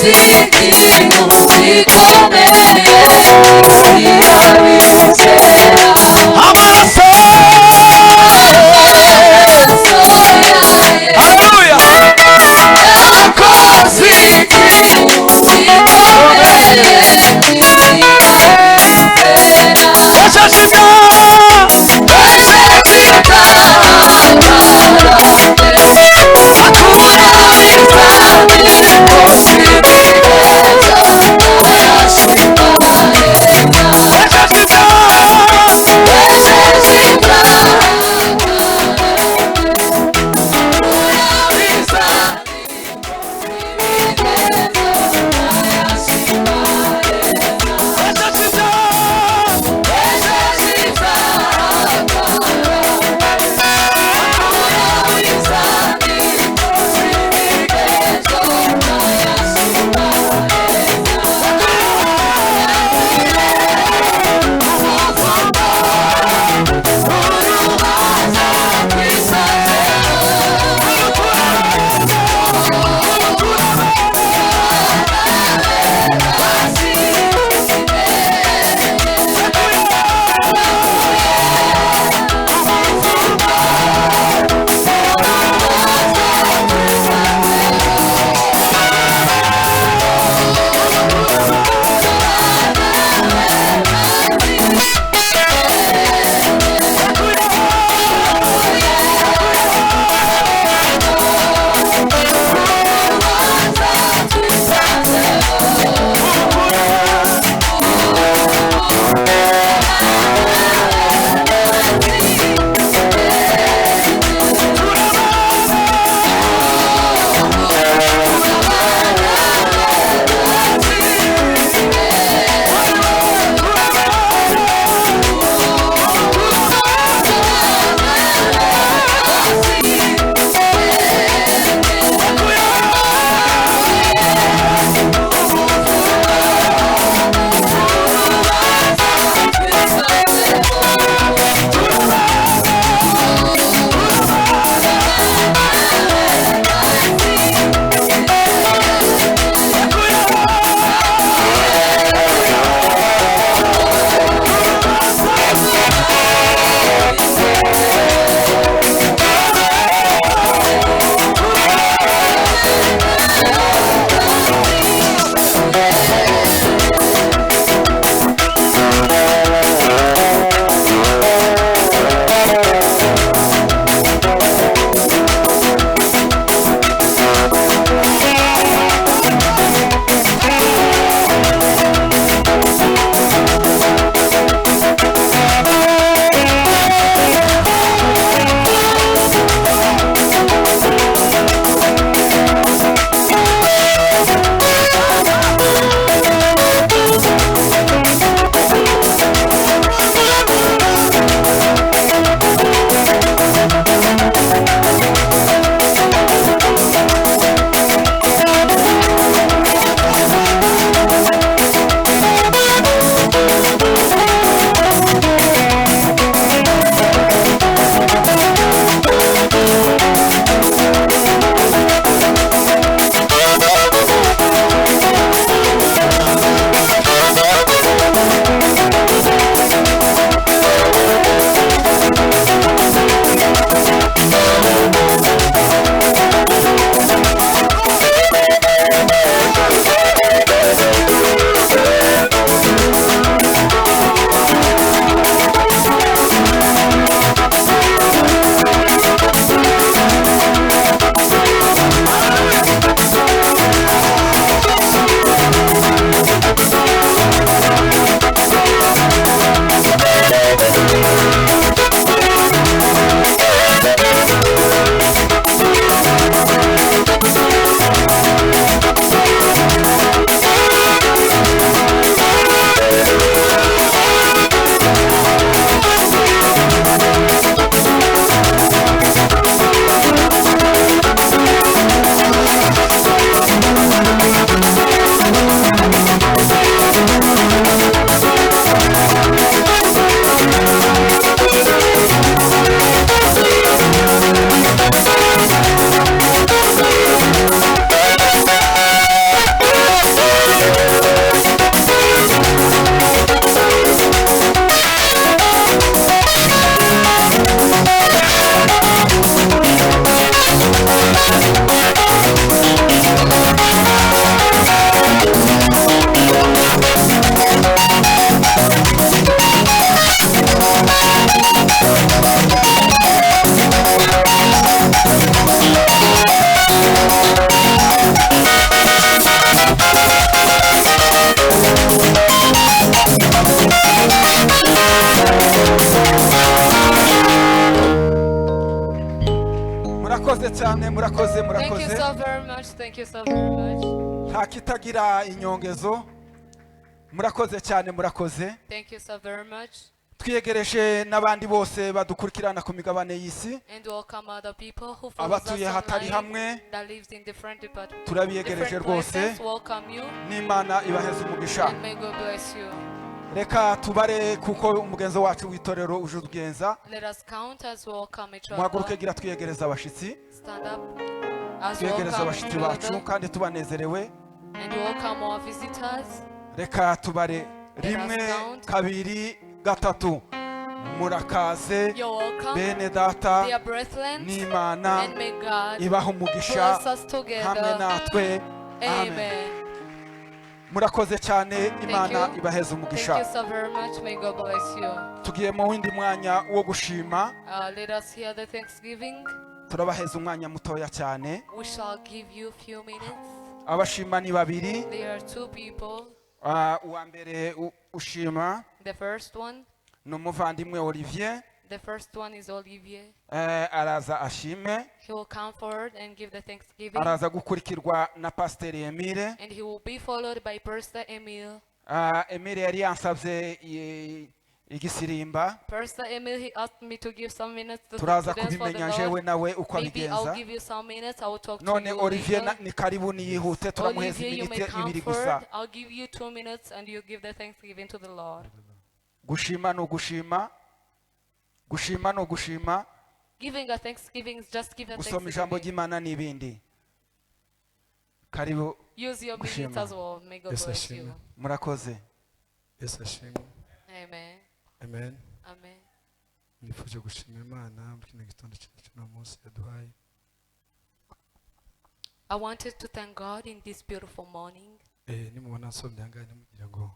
ikintu gikomeye kirabizera. Amaraso haleluya yakoze ikintu gikomeye ashashita akura ibwami murakoze cyane murakoze Thank you murakoze so very much. Thank you so very much. nta kitagira inyongezo murakoze cyane murakoze Thank you so very much. twiyegereje n'abandi bose badukurikirana ku migabane y'isi And welcome other people who follow us abatuye hatari hamwe online that lives in different departments. turabiyegereje Different rwose places. Welcome you. n'Imana ibaheze umugisha And may God bless you. reka tubare kuko umugenzo wacu w'itorero uje ugenza Let us count as we welcome each muhaguruke other. gira twiyegereza abashitsi Stand up as we twiyegereza welcome abashitsi each bacu other. kandi tubanezerewe And welcome our visitors. reka tubare rimwe count. kabiri gatatu murakaze You're welcome. bene data Dear brethren. n'Imana And may God ibaha umugisha bless us hamwe together. natwe amen Amen. murakoze cyane Imana you. ibaheze Thank umugisha you so very much. May God bless you. tugiye mu windi mwanya wo gushima Let us hear the thanksgiving. turabaheza umwanya mutoya cyane We shall give you a few minutes. abashima ni babiri There are two people. uwa mbere ushima The first one. ni umuvandimwe Olivier The first one is Olivier. araza ashime He will come forward and give the thanksgiving. araza gukurikirwa na Pasiteri Emile And he will be followed by Pastor Emil. Emile yari yansabye Igisirimba Pastor Emil, he asked me to give some minutes to turaza dance for the kubimenya jewe Lord. nawe uko Maybe I'll abigenza give you some minutes. I will talk to none you Olivier later. ni karibu niyihute turamuheza Olivier, you may iminite come ibiri gusa forward. I'll give you 2 minutes and you give the thanksgiving to the Lord. gushima no gushima gushima no gushima Giving a thanksgiving is just give a gusoma ijambo thanksgiving. ry'Imana n'ibindi karibu Use your minutes gushima. as well. May God Yes, bless you. ashimwe. murakoze Yesu ashimwe. Amen. Amen. Amen. Nifuje gushima Imana muri kino gitondo cy'uno munsi yaduhaye. I wanted to thank God in this beautiful morning. Nimubona nsomye ahangaha ntimugire ngo